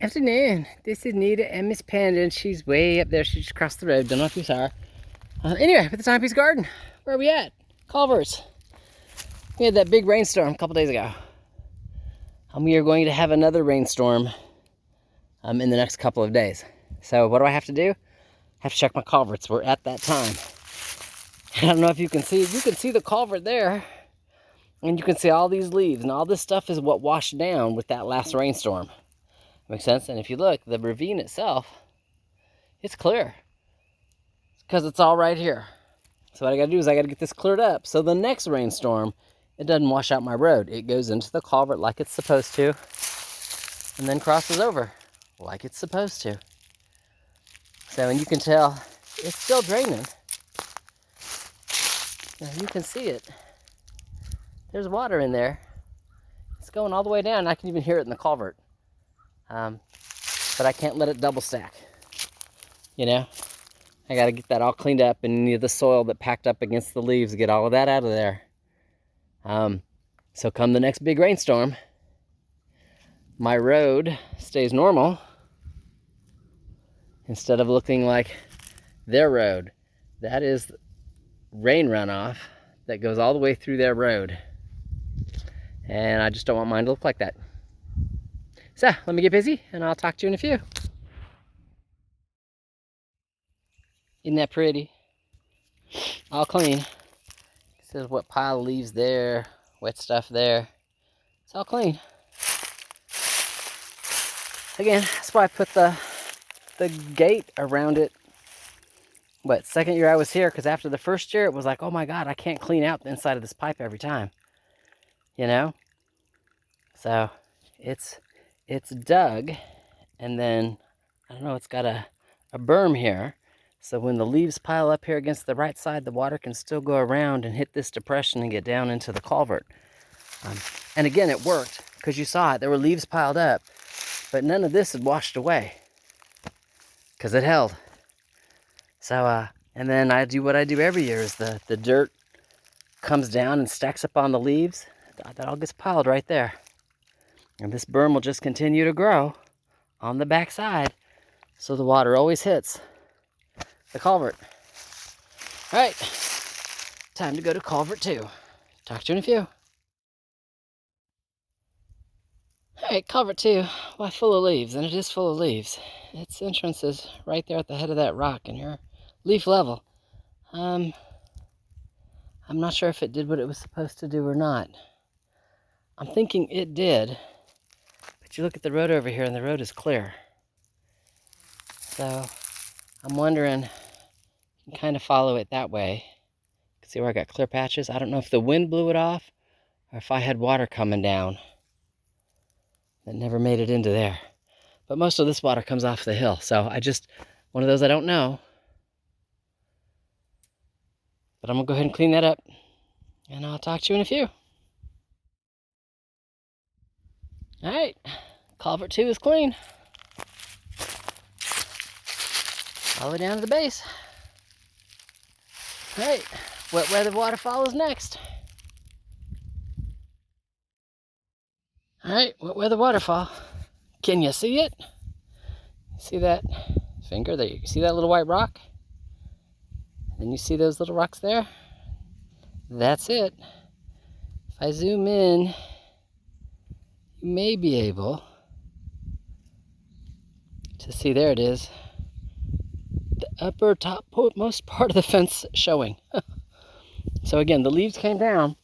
Afternoon. This is Nita and Miss Panda, and she's way up there. She just crossed the road. Don't know if you saw her. Anyway, at the Timepiece Garden. Where are we at? Culverts. We had that big rainstorm a couple days ago. We are going to have another rainstorm in the next couple of days. So what do I have to do? I have to check my culverts. We're at that time. I don't know if you can see. You can see the culvert there. And you can see all these leaves. And all this stuff is what washed down with that last rainstorm. Makes sense? And if you look, the ravine itself, it's clear. Because it's all right here. So what I gotta do is I gotta get this cleared up. So the next rainstorm, it doesn't wash out my road. It goes into the culvert like it's supposed to. And then crosses over like it's supposed to. So, and you can tell it's still draining. Now you can see it. There's water in there. It's going all the way down. I can even hear it in the culvert. But I can't let it double stack. You know? I gotta get that all cleaned up, and any of the soil that packed up against the leaves, get all of that out of there. So come the next big rainstorm, my road stays normal instead of looking like their road. That is rain runoff that goes all the way through their road. And I just don't want mine to look like that. So let me get busy and I'll talk to you in a few. Isn't that pretty? All clean. This is what pile of leaves there, wet stuff there. It's all clean. Again, that's why I put the gate around it. But second year I was here, because after the first year it was like, oh my God, I can't clean out the inside of this pipe every time. You know? So it's dug, and then I don't know, it's got a berm here. So when the leaves pile up here against the right side, the water can still go around and hit this depression and get down into the culvert. And again, it worked, because you saw it. There were leaves piled up, but none of this had washed away, because it held. So, and then I do what I do every year, is the dirt comes down and stacks up on the leaves. That all gets piled right there. And this berm will just continue to grow on the back side, so the water always hits the culvert. All right, time to go to culvert 2. Talk to you in a few. All right, culvert 2, why full of leaves? And it is full of leaves. Its entrance is right there at the head of that rock, and you're leaf level. I'm not sure if it did what it was supposed to do or not. I'm thinking it did, but you look at the road over here and the road is clear. So I'm wondering, you can kind of follow it that way. You can see where I got clear patches. I don't know if the wind blew it off or if I had water coming down that never made it into there. But most of this water comes off the hill. So one of those I don't know. But I'm gonna go ahead and clean that up, and I'll talk to you in a few. All right, culvert 2 is clean. All the way down to the base. All right, wet weather waterfall is next. All right, wet weather waterfall. Can you see it? See that finger there? You see that little white rock? And you see those little rocks there? That's it. If I zoom in, you may be able to see, there it is, the upper top most part of the fence showing. So again, the leaves came down,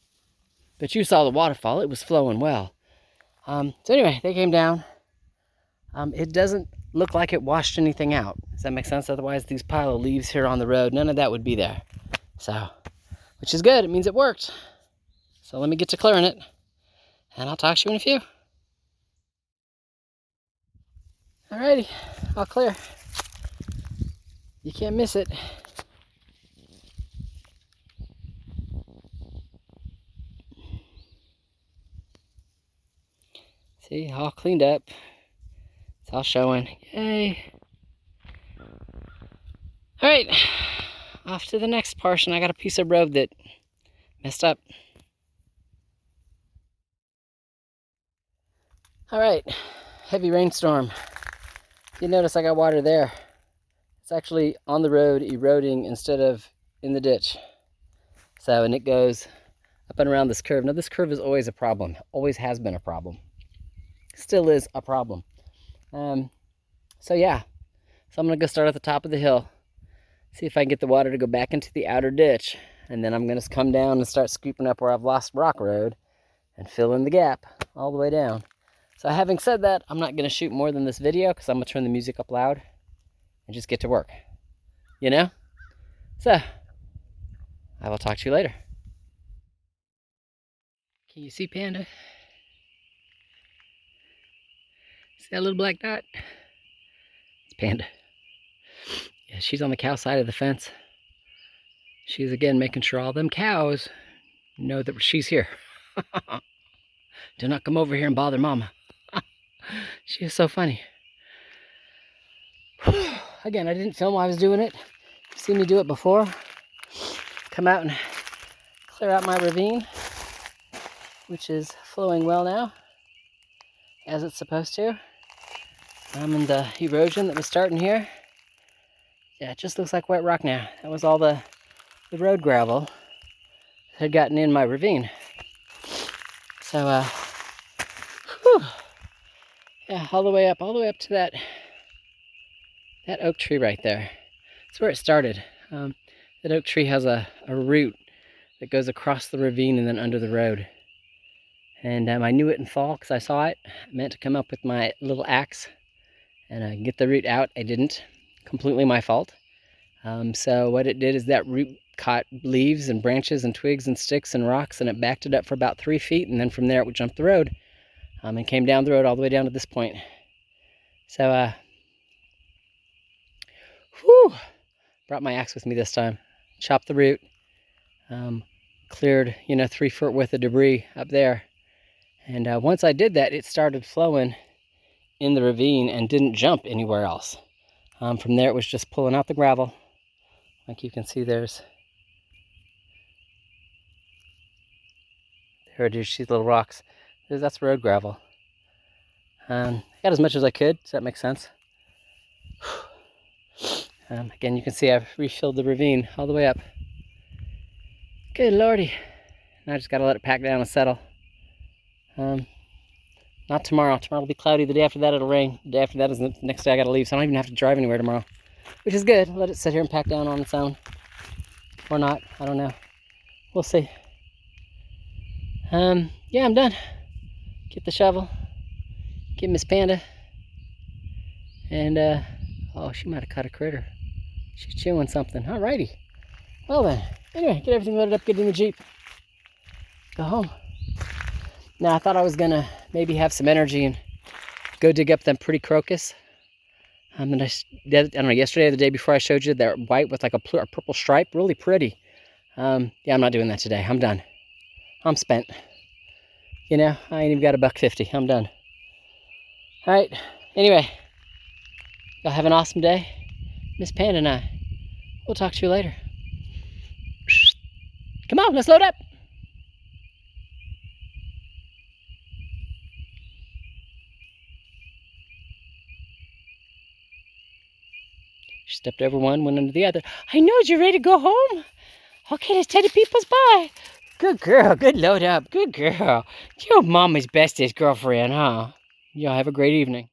but you saw the waterfall. It was flowing well. So anyway, they came down. It doesn't look like it washed anything out. Does that make sense? Otherwise, these pile of leaves here on the road, none of that would be there. So, which is good. It means it worked. So let me get to clearing it, and I'll talk to you in a few. Alrighty, all clear. You can't miss it. See, all cleaned up. It's all showing. Yay. All right, off to the next portion. I got a piece of road that messed up. All right, heavy rainstorm. You notice I got water there. It's actually on the road eroding instead of in the ditch. So, and it goes up and around this curve. Now this curve is always a problem, always has been a problem. Still is a problem. So yeah, so I'm gonna go start at the top of the hill, see if I can get the water to go back into the outer ditch, and then I'm gonna come down and start scooping up where I've lost rock road and fill in the gap all the way down. So having said that, I'm not gonna shoot more than this video because I'm gonna turn the music up loud and just get to work, you know? So, I will talk to you later. Can you see Panda? See that little black dot? It's Panda. Yeah, she's on the cow side of the fence. She's again making sure all them cows know that she's here. Do not come over here and bother Mama. She is so funny. Again, I didn't film while I was doing it. You've seen me do it before. Come out and clear out my ravine, which is flowing well now, as it's supposed to. And the erosion that was starting here, yeah, it just looks like wet rock now. That was all the road gravel that had gotten in my ravine. So, whew, yeah, all the way up to that oak tree right there. That's where it started. That oak tree has a root that goes across the ravine and then under the road. And I knew it in fall because I saw it. I meant to come up with my little axe and get the root out. I didn't. Completely my fault. So what it did is that root caught leaves and branches and twigs and sticks and rocks, and it backed it up for about 3 feet, and then from there it would jump the road and came down the road all the way down to this point. So, whew, brought my axe with me this time. Chopped the root, cleared, 3 foot worth of debris up there. And once I did that, it started flowing in the ravine and didn't jump anywhere else. From there, it was just pulling out the gravel. Like you can see, there it is, these little rocks. That's road gravel. I got as much as I could. Does that make sense? Again, you can see I've refilled the ravine all the way up. Good lordy. Now I just got to let it pack down and settle. Not tomorrow. Tomorrow will be cloudy. The day after that, it'll rain. The day after that is the next day I got to leave, so I don't even have to drive anywhere tomorrow, which is good. Let it sit here and pack down on its own. Or not. I don't know. We'll see. Yeah, I'm done. Get the shovel. Get Miss Panda. And, oh, she might have caught a critter. She's chewing something. Alrighty. Well then. Anyway, get everything loaded up, get in the Jeep. Go home. Now, I thought I was gonna maybe have some energy and go dig up them pretty crocus. And I don't know, yesterday or the day before I showed you that white with like a purple stripe, really pretty. Yeah, I'm not doing that today. I'm done. I'm spent. I ain't even got $1.50. I'm done. All right. Anyway, y'all have an awesome day. Miss Panda and I, we'll talk to you later. Come on, let's load up. She stepped over one, went under the other. I know, you're ready to go home? Okay, let's tell the peoples bye. Good girl, good load up, good girl. You're mama's bestest girlfriend, huh? Y'all have a great evening.